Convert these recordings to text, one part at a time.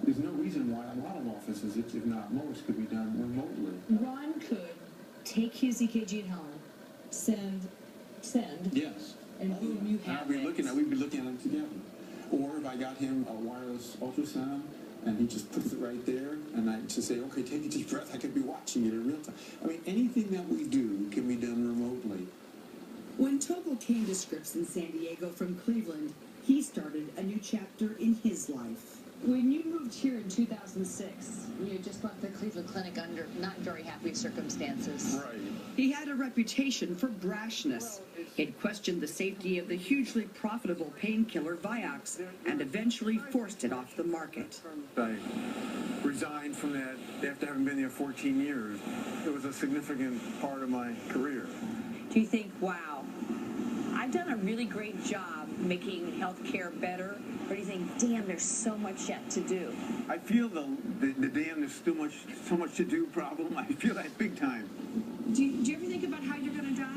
there's no reason why a lot of offices, if not most, could be done remotely. Ron could take his EKG at home, send, Yes. and boom, you have We'd be looking at them together. Or if I got him a wireless ultrasound, and he just puts it right there, and I just say, okay, take a deep breath, I could be watching it in real time. I mean, anything that we do can be done remotely. When Topol came to Scripps in San Diego from Cleveland, he started a new chapter in his life. When you moved here in 2006, you just left the Cleveland Clinic under not very happy circumstances. Right. He had a reputation for brashness. He'd questioned the safety of the hugely profitable painkiller Vioxx and eventually forced it off the market. I resigned from that after having been there 14 years. It was a significant part of my career. Do you think, wow, I've done a really great job making healthcare better? Or do you think, damn, there's so much yet to do? I feel the damn there's still so much to do problem. I feel that big time. Do you ever think about how you're going to die?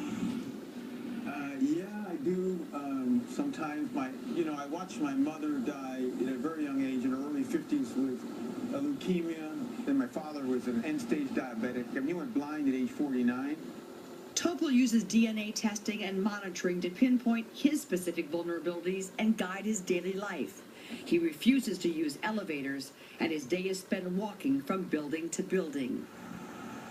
Yeah, I do. Sometimes I watched my mother die at a very young age in her early 50s with leukemia. Then my father was an end-stage diabetic. I mean, he went blind at age 49. Topol uses DNA testing and monitoring to pinpoint his specific vulnerabilities and guide his daily life. He refuses to use elevators, and his day is spent walking from building to building.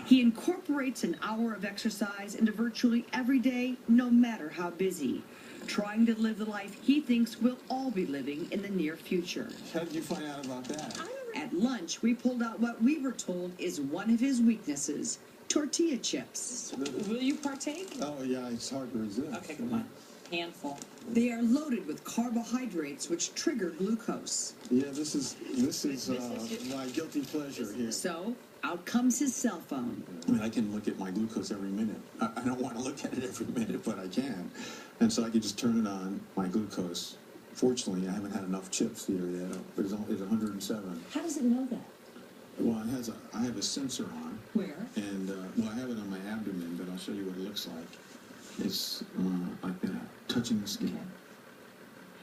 He incorporates an hour of exercise into virtually every day, no matter how busy, trying to live the life he thinks we'll all be living in the near future. How did you find out about that? At lunch, we pulled out what we were told is one of his weaknesses: tortilla chips. Will you partake? Oh, yeah, it's hard to resist. Okay, come on. Handful. They are loaded with carbohydrates which trigger glucose. Yeah, this is my guilty pleasure here. So, out comes his cell phone. I mean, I can look at my glucose every minute. I don't want to look at it every minute, but I can. And so I can just turn it on, my glucose. Fortunately, I haven't had enough chips here yet, but it's 107. How does it know that? Well, I have a sensor on, Where? and I have it on my abdomen, but I'll show you what it looks like. It's like that, touching the skin. Okay.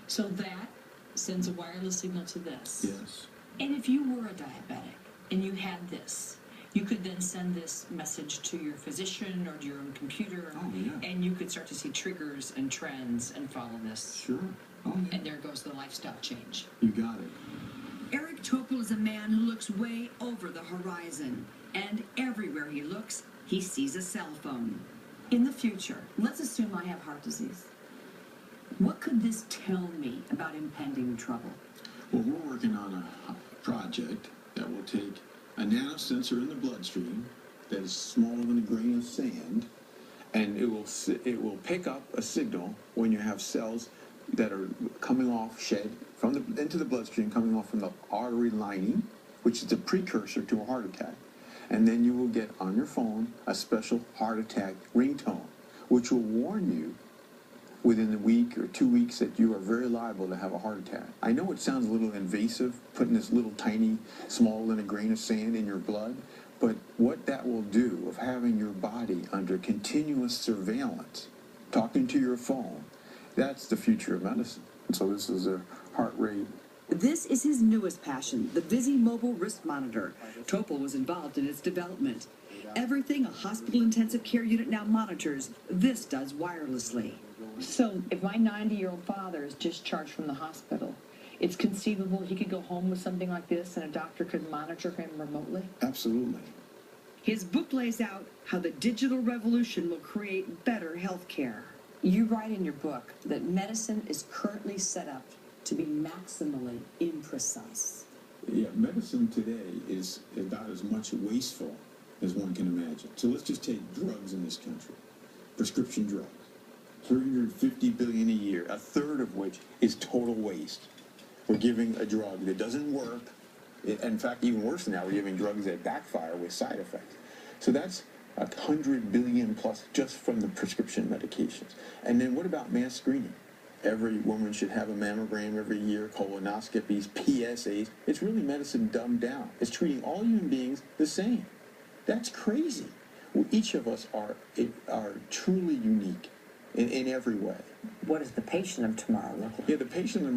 So that sends a wireless signal to this. Yes. And if you were a diabetic and you had this, you could then send this message to your physician or to your own computer, Oh, yeah. and you could start to see triggers and trends and follow this. Sure. Oh, yeah. And there goes the lifestyle change. You got it. Eric Topol is a man who looks way over the horizon, and everywhere he looks, he sees a cell phone. In the future, let's assume I have heart disease. What could this tell me about impending trouble? Well, we're working on a project that will take a nanosensor in the bloodstream that is smaller than a grain of sand, and it will pick up a signal when you have cells that are coming off, shed into the bloodstream, coming off from the artery lining, which is a precursor to a heart attack. And then you will get on your phone a special heart attack ringtone, which will warn you within a week or 2 weeks that you are very liable to have a heart attack. I know it sounds a little invasive, putting this little tiny, smaller than a grain of sand in your blood, but what that will do of having your body under continuous surveillance, talking to your phone, that's the future of medicine. And so this is a heart rate. This is his newest passion, the Visi mobile wrist monitor. Topol was involved in its development. Everything a hospital intensive care unit now monitors, this does wirelessly. So if my 90-year-old father is discharged from the hospital, it's conceivable he could go home with something like this and a doctor could monitor him remotely? Absolutely. His book lays out how the digital revolution will create better health care. You write in your book that medicine is currently set up to be maximally imprecise. Yeah, medicine today is about as much wasteful as one can imagine. So let's just take drugs in this country. Prescription drugs. 350 billion a year, a third of which is total waste. We're giving a drug that doesn't work. In fact, even worse than that, we're giving drugs that backfire with side effects. So that's 100 billion plus just from the prescription medications. And then what about mass screening? Every woman should have a mammogram every year, colonoscopies, PSAs. It's really medicine dumbed down. It's treating all human beings the same. That's crazy. Well, each of us are truly unique in every way. What does the patient of tomorrow look like? Yeah, the patient of